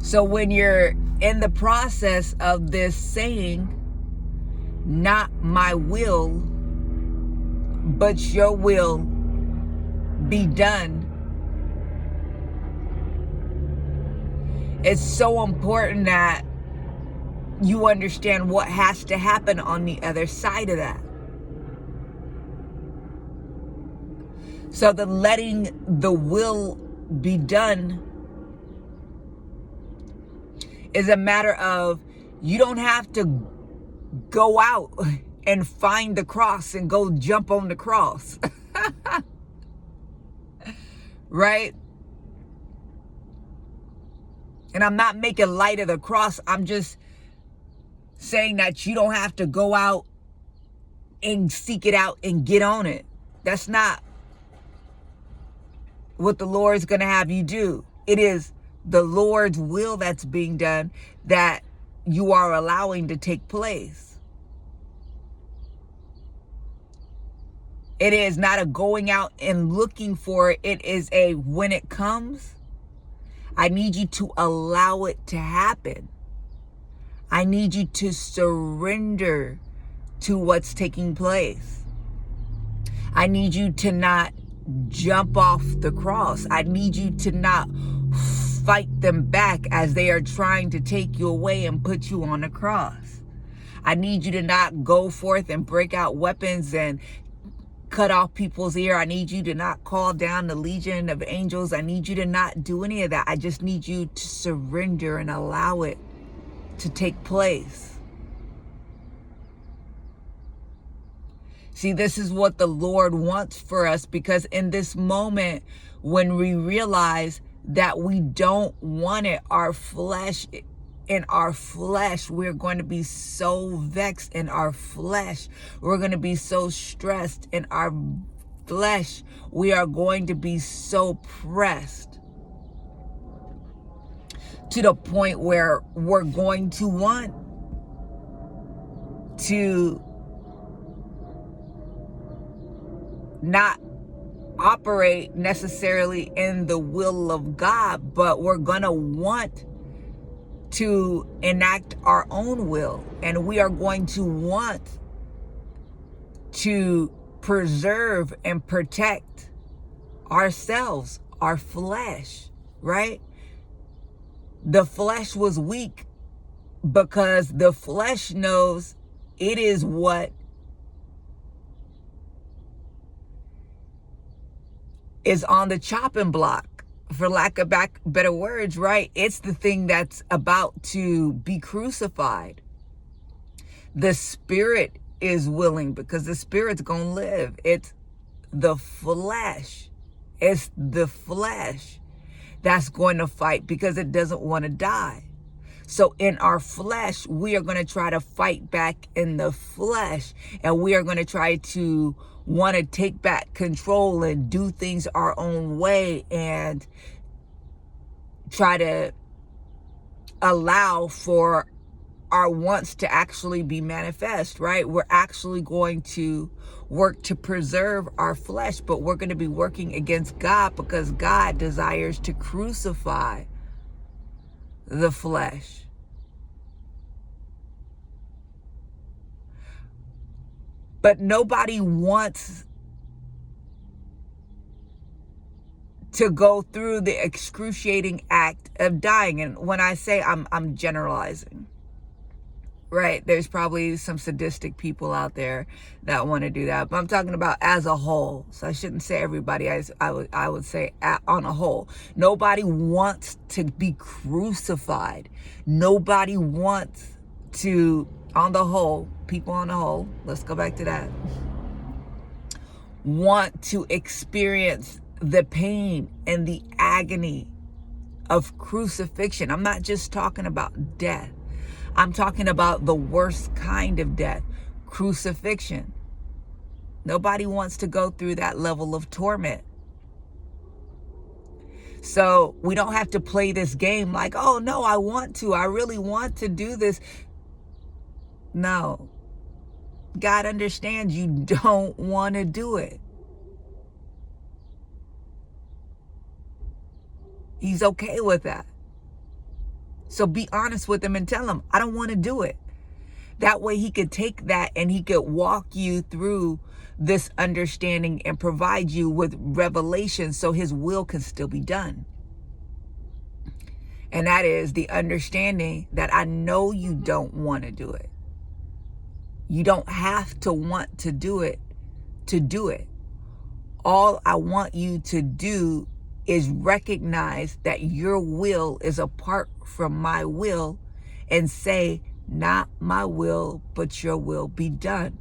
So when you're in the process of this saying, not my will, but your will be done, it's so important that you understand what has to happen on the other side of that. So the letting the will be done is a matter of, you don't have to go out and find the cross and go jump on the cross. Right? And I'm not making light of the cross. I'm just saying that you don't have to go out and seek it out and get on it. That's not what the Lord's going to have you do. It is the Lord's will that's being done that you are allowing to take place. It is not a going out and looking for it. It is a, when it comes, I need you to allow it to happen. I need you to surrender to what's taking place. I need you to not jump off the cross. I need you to not fight them back as they are trying to take you away and put you on the cross. I need you to not go forth and break out weapons and cut off people's ear. I need you to not call down the legion of angels. I need you to not do any of that. I just need you to surrender and allow it to take place. See, this is what the Lord wants for us, because in this moment, when we realize that we don't want it, in our flesh, we're going to be so vexed in our flesh. We're going to be so stressed in our flesh. We are going to be so pressed to the point where we're going to want to not operate necessarily in the will of God, but we're going to want to enact our own will, and we are going to want to preserve and protect ourselves, our flesh, right? The flesh was weak because the flesh knows it is what is on the chopping block, for lack of better words, right? It's the thing that's about to be crucified. The spirit is willing because the spirit's going to live. It's the flesh. It's the flesh that's going to fight because it doesn't want to die. So in our flesh, we are going to try to fight back in the flesh, and we are going to try to want to take back control and do things our own way and try to allow for our wants to actually be manifest, right? We're actually going to work to preserve our flesh, but we're going to be working against God because God desires to crucify the flesh. But nobody wants to go through the excruciating act of dying. And when I say I'm generalizing, right? There's probably some sadistic people out there that want to do that, but I'm talking about as a whole. So I shouldn't say everybody. I would say on a whole. Nobody wants to be crucified. Nobody wants to, on the whole, people on the whole, let's go back to that, want to experience the pain and the agony of crucifixion. I'm not just talking about death. I'm talking about the worst kind of death, crucifixion. Nobody wants to go through that level of torment. So we don't have to play this game like, oh no, I really want to do this. No. God understands you don't want to do it. He's okay with that. So be honest with him and tell him, I don't want to do it. That way he could take that and he could walk you through this understanding and provide you with revelation so his will can still be done. And that is the understanding that I know you don't want to do it. You don't have to want to do it to do it. All I want you to do is recognize that your will is apart from my will and say, not my will, but your will be done.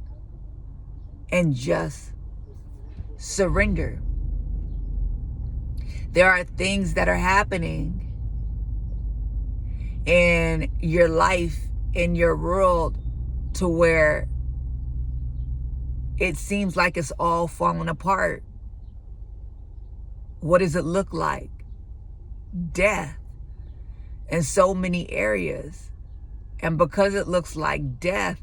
And just surrender. There are things that are happening in your life, in your world, to where it seems like it's all falling apart. What does it look like? Death in so many areas. And because it looks like death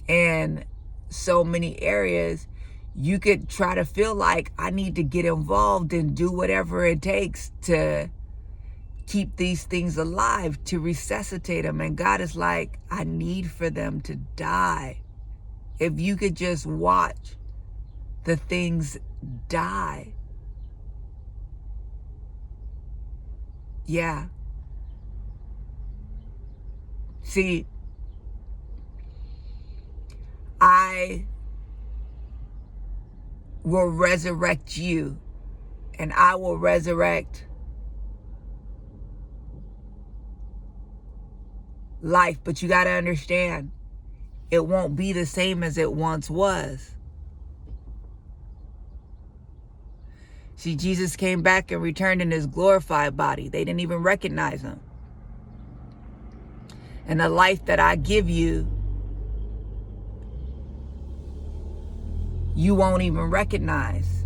in so many areas, you could try to feel like I need to get involved and do whatever it takes to keep these things alive, to resuscitate them. And God is like, I need for them to die. If you could just watch the things die. Yeah. See, I will resurrect you, and I will resurrect life. But you got to understand, it won't be the same as it once was. See, Jesus came back and returned in his glorified body. They didn't even recognize him. And the life that I give you, you won't even recognize.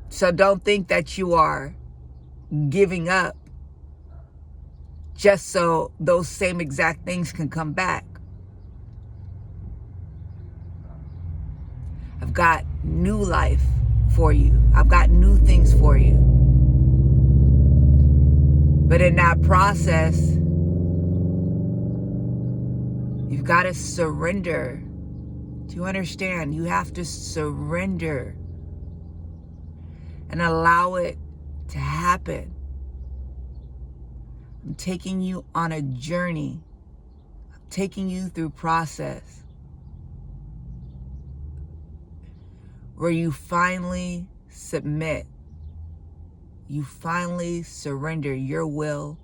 So don't think that you are giving up just so those same exact things can come back. I've got new life for you. I've got new things for you. But in that process, you've got to surrender. Do you understand? You have to surrender and allow it to happen. I'm taking you on a journey. I'm taking you through process where you finally submit. You finally surrender your will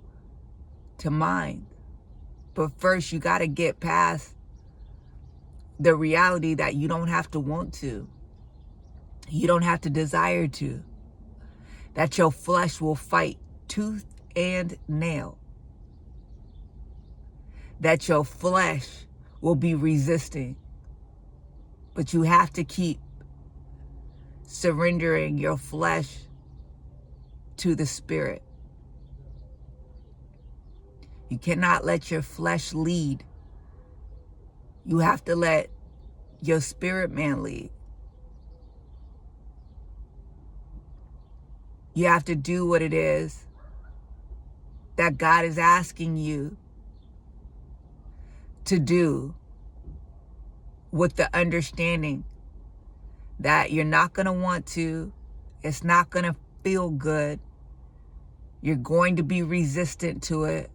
to mine. But first, you got to get past the reality that you don't have to want to. You don't have to desire to. That your flesh will fight tooth and nail. That your flesh will be resisting. But you have to keep surrendering your flesh to the Spirit. You cannot let your flesh lead. You have to let your spirit man lead. You have to do what it is that God is asking you to do, with the understanding that you're not going to want to. It's not going to feel good. You're going to be resistant to it.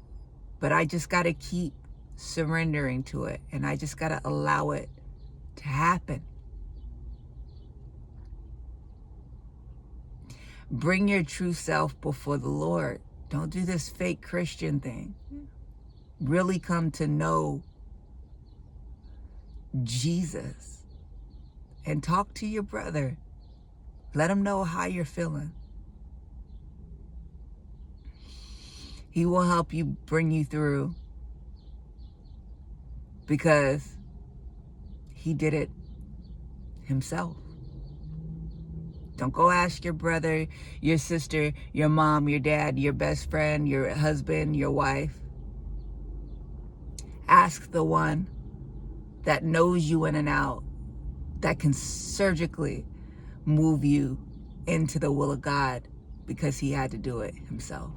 But I just got to keep surrendering to it. And I just got to allow it to happen. Bring your true self before the Lord. Don't do this fake Christian thing. Really come to know Jesus. And talk to your brother. Let him know how you're feeling. He will help you, bring you through, because he did it himself. Don't go ask your brother, your sister, your mom, your dad, your best friend, your husband, your wife. Ask the one that knows you in and out, that can surgically move you into the will of God, because he had to do it himself.